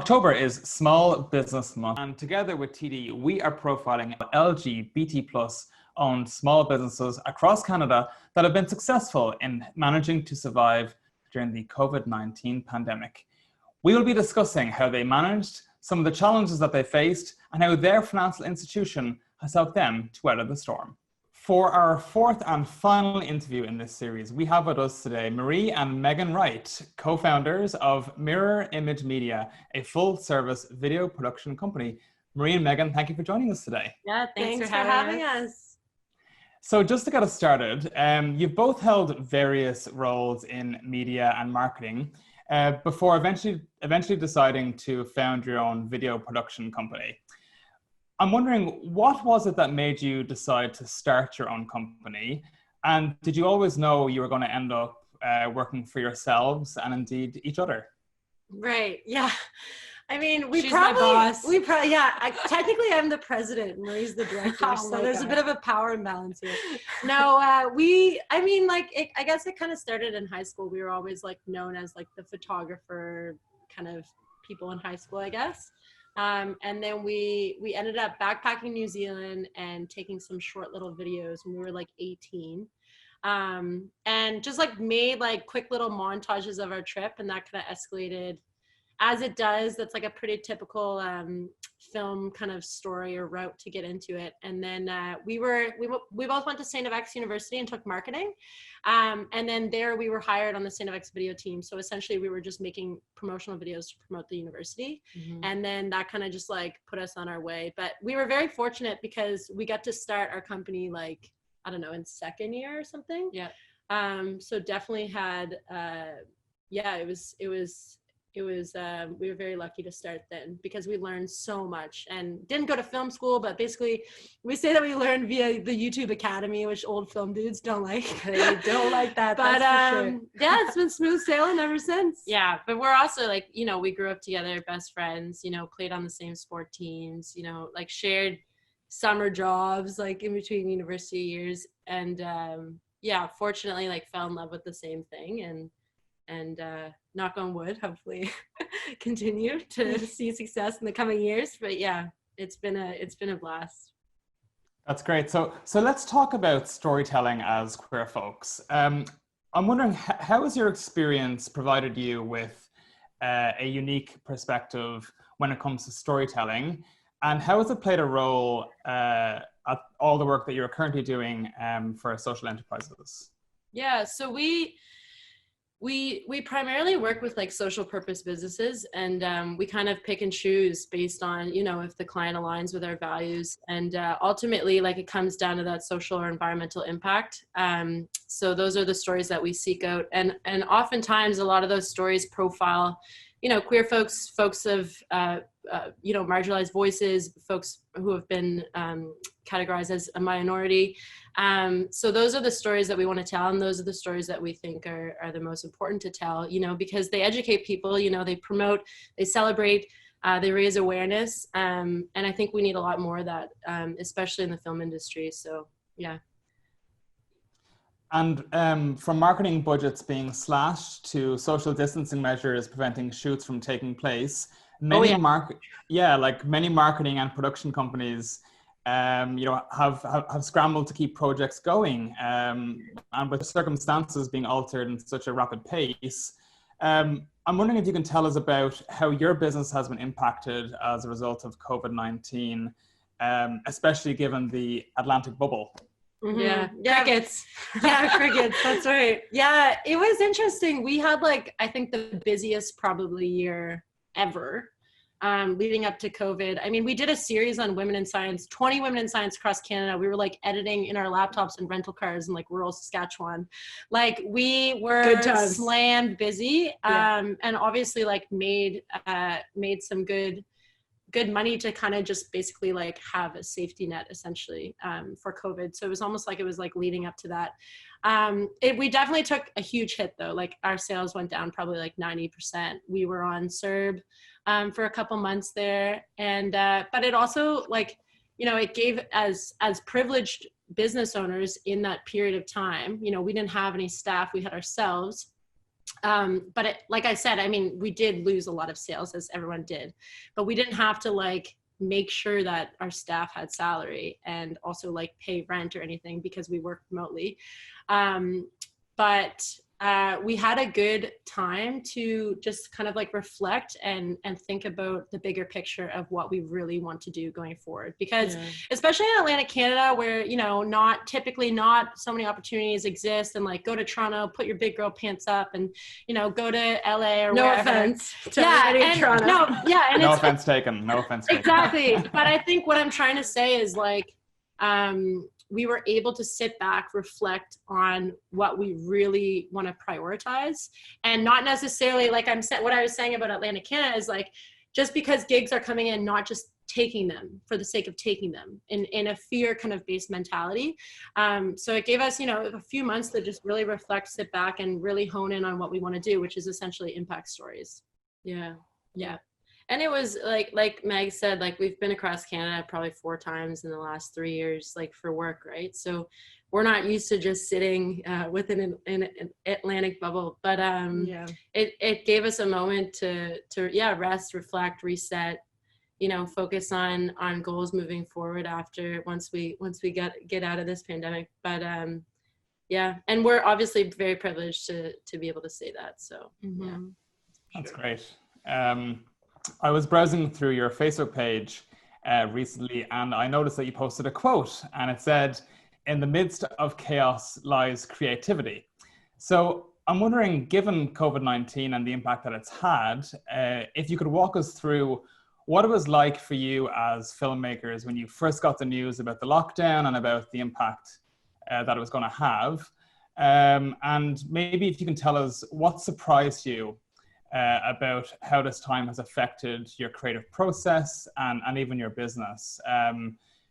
October is Small Business Month, and together with TD, we are profiling LGBT plus owned small businesses across Canada that have been successful in managing to survive during the COVID-19 pandemic. We will be discussing how they managed, some of the challenges that they faced, and how their financial institution has helped them to weather the storm. For our fourth and final interview in this series, we have with us today Marie and Meaghan Wright, co-founders of Mirror Image Media, a full-service video production company. Marie and Meaghan, thank you for joining us today. Yeah, thanks for having us. So just to get us started, you've both held various roles in media and marketing before eventually deciding to found your own video production company. I'm wondering, what was it that made you decide to start your own company? And did you always know you were going to end up working for yourselves and indeed each other? Right. Yeah. I mean, She's my boss. Technically I'm the president, Marie's the director. Oh so there's God. a bit of a power imbalance here. No, I guess it kind of started in high school. We were always like known as like the photographer kind of people in high school, I guess. And then we ended up backpacking New Zealand and taking some short little videos when we were like 18. And just like made like quick little montages of our trip, and that kind of escalated as it does. That's like a pretty typical film kind of story or route to get into it. And then we both went to St. FX University and took marketing. And then there we were hired on the St. FX video team. So essentially we were just making promotional videos to promote the university. Mm-hmm. And then that kind of just like put us on our way. But we were very fortunate because we got to start our company like, I don't know, in second year or something. Yeah. So definitely had, we were very lucky to start then because we learned so much and didn't go to film school, but basically we say that we learned via the YouTube Academy, which old film dudes don't like. They don't like that, but that's for sure. Yeah, it's been smooth sailing ever since. Yeah, but we're also like, we grew up together, best friends, played on the same sport teams, like shared summer jobs, like in between university years. And fortunately like fell in love with the same thing and knock on wood, hopefully continue to see success in the coming years. But yeah, it's been a blast. That's great. So let's talk about storytelling as queer folks. I'm wondering, how has your experience provided you with a unique perspective when it comes to storytelling? And how has it played a role at all the work that you're currently doing for social enterprises? Yeah, so we primarily work with like social purpose businesses, and we kind of pick and choose based on, if the client aligns with our values, and ultimately like it comes down to that social or environmental impact. So those are the stories that we seek out, and oftentimes a lot of those stories profile, queer folks of, marginalized voices, folks who have been categorized as a minority. So those are the stories that we want to tell, and those are the stories that we think are the most important to tell, because they educate people, they promote, they celebrate, they raise awareness. And I think we need a lot more of that, especially in the film industry. So, yeah. And from marketing budgets being slashed to social distancing measures preventing shoots from taking place, many marketing and production companies, have scrambled to keep projects going, and with circumstances being altered in such a rapid pace. I'm wondering if you can tell us about how your business has been impacted as a result of COVID-19, especially given the Atlantic bubble. Mm-hmm. Yeah, crickets. Yeah, crickets, that's right. Yeah, it was interesting. We had I think the busiest probably year ever leading up to COVID. I mean, we did a series on women in science, 20 women in science across Canada. We were editing in our laptops and rental cars in rural Saskatchewan. We were slammed busy, and obviously made some good money to kind of just basically have a safety net essentially for COVID. So it was almost it was leading up to that. We definitely took a huge hit though. Our sales went down probably 90%. We were on CERB for a couple months there. And, but it also it gave as privileged business owners in that period of time, we didn't have any staff, we had ourselves. like I said, I mean, we did lose a lot of sales, as everyone did, but we didn't have to like make sure that our staff had salary and also like pay rent or anything because we work remotely. But we had a good time to just kind of like reflect and think about the bigger picture of what we really want to do going forward. Because especially in Atlantic Canada, where, you know, not so many opportunities exist, and like go to Toronto, put your big girl pants up and, you know, go to LA or wherever. Offense to Toronto. No offense taken. No offense taken. Exactly. But I think what I'm trying to say is like, we were able to sit back, reflect on what we really want to prioritize, and not necessarily like what I was saying about Atlantic Canada is like, just because gigs are coming in, not just taking them for the sake of taking them in a fear kind of based mentality. So it gave us, you know, a few months to just really reflect, sit back and really hone in on what we want to do, which is essentially impact stories. Yeah. And it was like Meg said, like we've been across Canada probably 4 times in the last 3 years, like for work, right? So we're not used to just sitting within an Atlantic bubble, but it gave us a moment to rest, reflect, reset, you know, focus on goals moving forward after once we get out of this pandemic. But and we're obviously very privileged to be able to say that. So That's great. I was browsing through your Facebook page recently, and I noticed that you posted a quote, and it said, "In the midst of chaos lies creativity." So I'm wondering, given COVID-19 and the impact that it's had, if you could walk us through what it was like for you as filmmakers when you first got the news about the lockdown and about the impact that it was going to have. And maybe if you can tell us what surprised you about how this time has affected your creative process and even your business.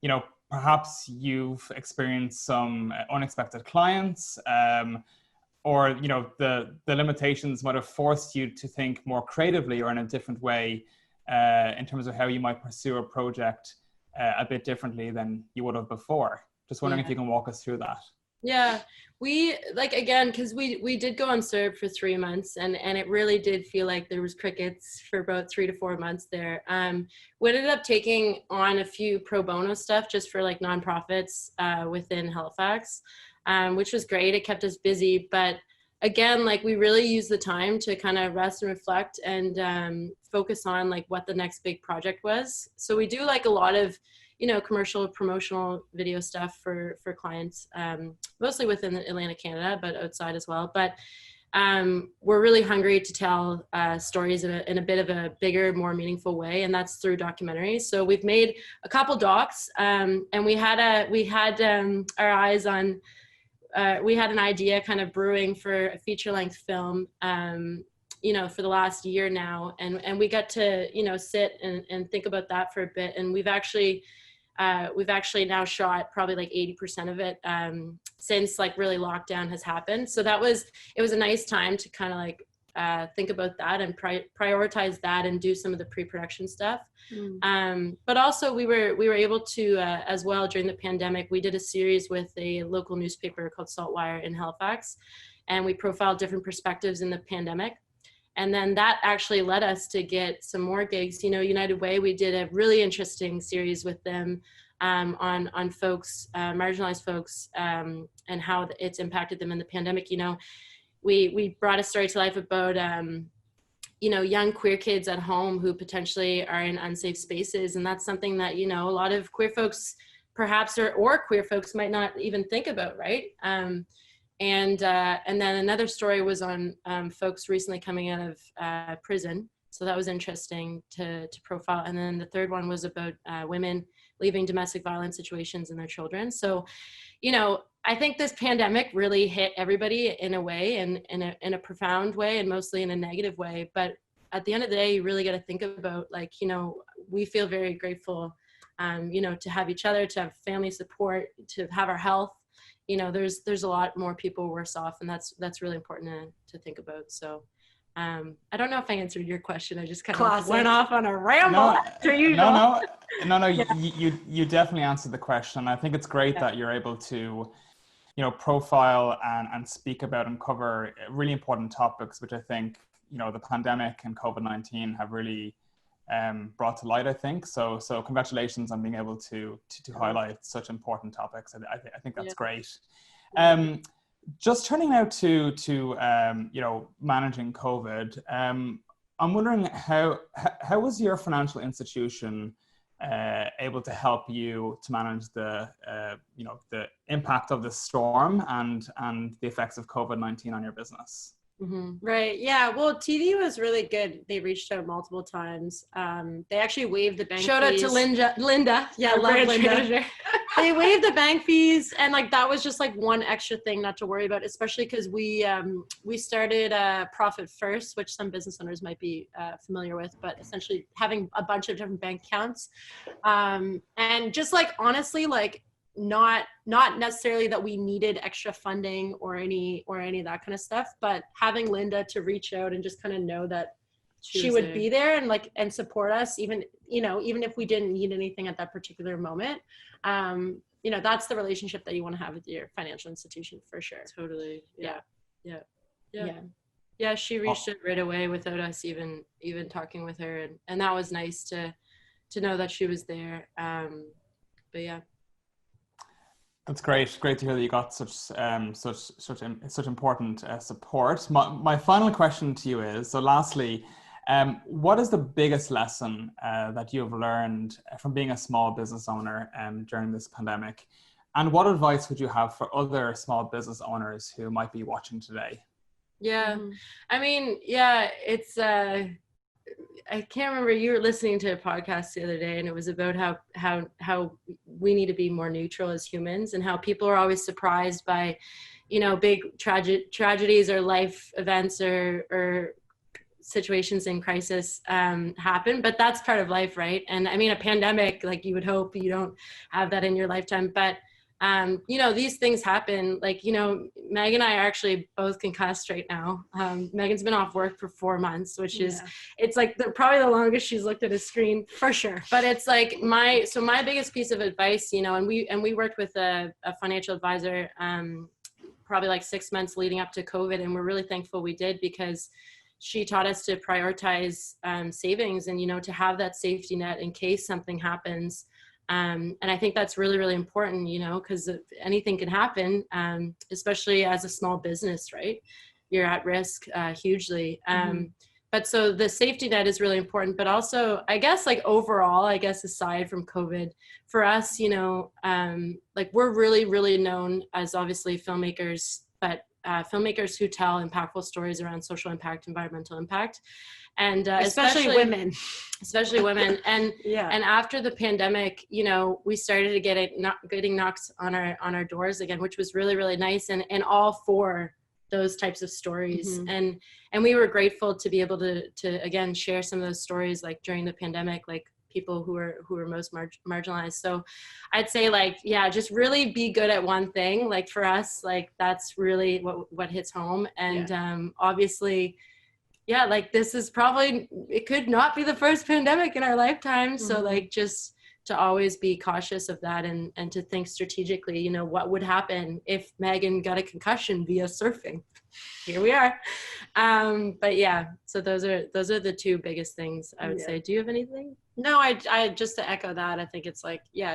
You know, perhaps you've experienced some unexpected clients, or, you know, the limitations might have forced you to think more creatively or in a different way in terms of how you might pursue a project a bit differently than you would have before. Just wondering if you can walk us through that. Yeah, we again, because we did go on CERB for 3 months, and it really did feel like there was crickets for about 3 to 4 months there. We ended up taking on a few pro bono stuff just for like nonprofits within Halifax, which was great. It kept us busy, but again, like we really used the time to kind of rest and reflect and focus on like what the next big project was. So we do like a lot of, you know, commercial promotional video stuff for clients, mostly within Atlantic Canada, but outside as well. But we're really hungry to tell stories in a bit of a bigger, more meaningful way, and that's through documentaries. So we've made a couple docs, and we had our eyes on. We had an idea kind of brewing for a feature-length film, you know, for the last year now, and we got to, you know, sit and think about that for a bit, and we've actually now shot probably like 80% of it since like really lockdown has happened. So it was a nice time to kind of like think about that and prioritize that and do some of the pre-production stuff. But also we were able to as well during the pandemic, we did a series with a local newspaper called Saltwire in Halifax, and we profiled different perspectives in the pandemic. And then that actually led us to get some more gigs. You know, United Way, we did a really interesting series with them on folks, marginalized folks, and how it's impacted them in the pandemic. You know, we brought a story to life about, you know, young queer kids at home who potentially are in unsafe spaces. And that's something that, you know, a lot of queer folks perhaps, or queer folks might not even think about, right? And then another story was on folks recently coming out of prison. So that was interesting to profile. And then the third one was about women leaving domestic violence situations and their children. So, you know, I think this pandemic really hit everybody in a way, and in a profound way, and mostly in a negative way. But at the end of the day, you really got to think about, like, you know, we feel very grateful, you know, to have each other, to have family support, to have our health. You know, there's a lot more people worse off, and that's really important to think about. So I don't know if I answered your question. I just kind of went off on a ramble. No, you definitely answered the question. I think it's great that you're able to, profile and speak about and cover really important topics, which I think, the pandemic and COVID-19 have really brought to light, I think. So congratulations on being able to highlight such important topics. I think that's great. Just turning now to managing COVID. I'm wondering how was your financial institution able to help you to manage the impact of the storm and the effects of COVID-19 on your business? Right. Yeah. Well, TD was really good. They reached out multiple times. They actually waived the bank Shout fees. out to Linda. Yeah, I love Linda. They waived the bank fees, and that was just one extra thing not to worry about, especially because we started Profit First, which some business owners might be familiar with, but essentially having a bunch of different bank accounts, and just honestly not necessarily that we needed extra funding or any of that kind of stuff, but having Linda to reach out and just kind of know that she would be there and support us, even if we didn't need anything at that particular moment. That's the relationship that you want to have with your financial institution, for sure. Totally. Yeah. She reached out right away without us even talking with her, and that was nice to know that she was there. But yeah. That's great. Great to hear that you got such important support. My final question to you is, so lastly, what is the biggest lesson that you have learned from being a small business owner during this pandemic? And what advice would you have for other small business owners who might be watching today? Yeah, I mean, it's I can't remember, you were listening to a podcast the other day, and it was about how we need to be more neutral as humans, and how people are always surprised by, big tragedies or life events or situations in crisis happen, but that's part of life, right? And I mean, a pandemic, you would hope you don't have that in your lifetime, but these things happen. Meg and I are actually both concussed right now. Megan's been off work for 4 months, which is, it's probably the longest she's looked at a screen, for sure. But it's my biggest piece of advice, and we worked with a financial advisor, probably 6 months leading up to COVID. And we're really thankful we did, because she taught us to prioritize savings and, to have that safety net in case something happens. And I think that's really, really important, because anything can happen, especially as a small business, right? You're at risk hugely. But so the safety net is really important, but also, I guess, overall, aside from COVID, for us, we're really, really known as obviously filmmakers, but filmmakers who tell impactful stories around social impact, environmental impact, and especially women. And and after the pandemic, we started to getting knocks on our doors again, which was really, really nice, and all for those types of stories. And we were grateful to be able to again share some of those stories during the pandemic, people who are most marginalized. So I'd say just really be good at one thing. For us, that's really what hits home. And obviously, this is probably, it could not be the first pandemic in our lifetime. So just to always be cautious of that, and to think strategically, what would happen if Megan got a concussion via surfing? Here we are. But so those are the two biggest things I would say. Do you have anything? No, I just to echo that, I think it's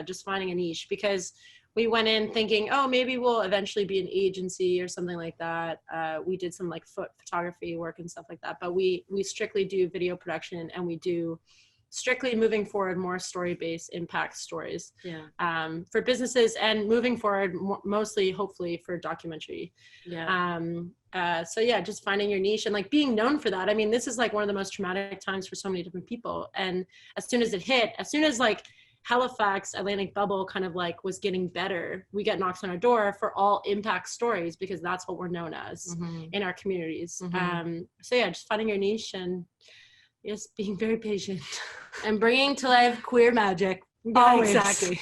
just finding a niche, because we went in thinking, oh, maybe we'll eventually be an agency or something like that. We did some photography work and stuff like that, but we strictly do video production, and we do strictly, moving forward, more story-based impact stories for businesses, and moving forward mostly, hopefully, for documentary. Just finding your niche and being known for that. I mean, this is one of the most traumatic times for so many different people, and as soon as it hit, as soon as Halifax Atlantic bubble kind of was getting better, we get knocks on our door for all impact stories, because that's what we're known as in our communities. Just finding your niche and just being very patient and bringing to life queer magic. Always. Exactly.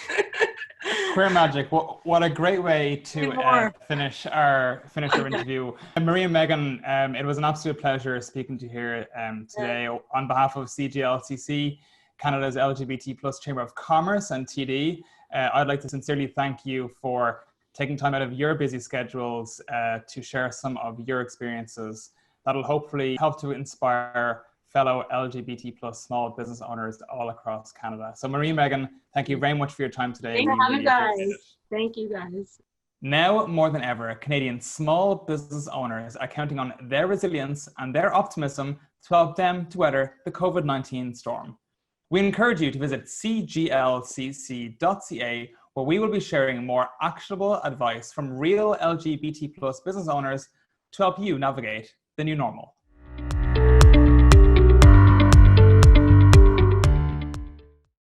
Queer magic. What a great way to finish our interview. Marie and Meaghan, it was an absolute pleasure speaking to you here today on behalf of CGLCC, Canada's LGBT+ Chamber of Commerce, and TD. I'd like to sincerely thank you for taking time out of your busy schedules to share some of your experiences that'll hopefully help to inspire fellow LGBT plus small business owners all across Canada. So Marie and Meaghan, thank you very much for your time today. Thank you, guys. Thank you, guys. Now more than ever, Canadian small business owners are counting on their resilience and their optimism to help them to weather the COVID-19 storm. We encourage you to visit cglcc.ca, where we will be sharing more actionable advice from real LGBT plus business owners to help you navigate the new normal.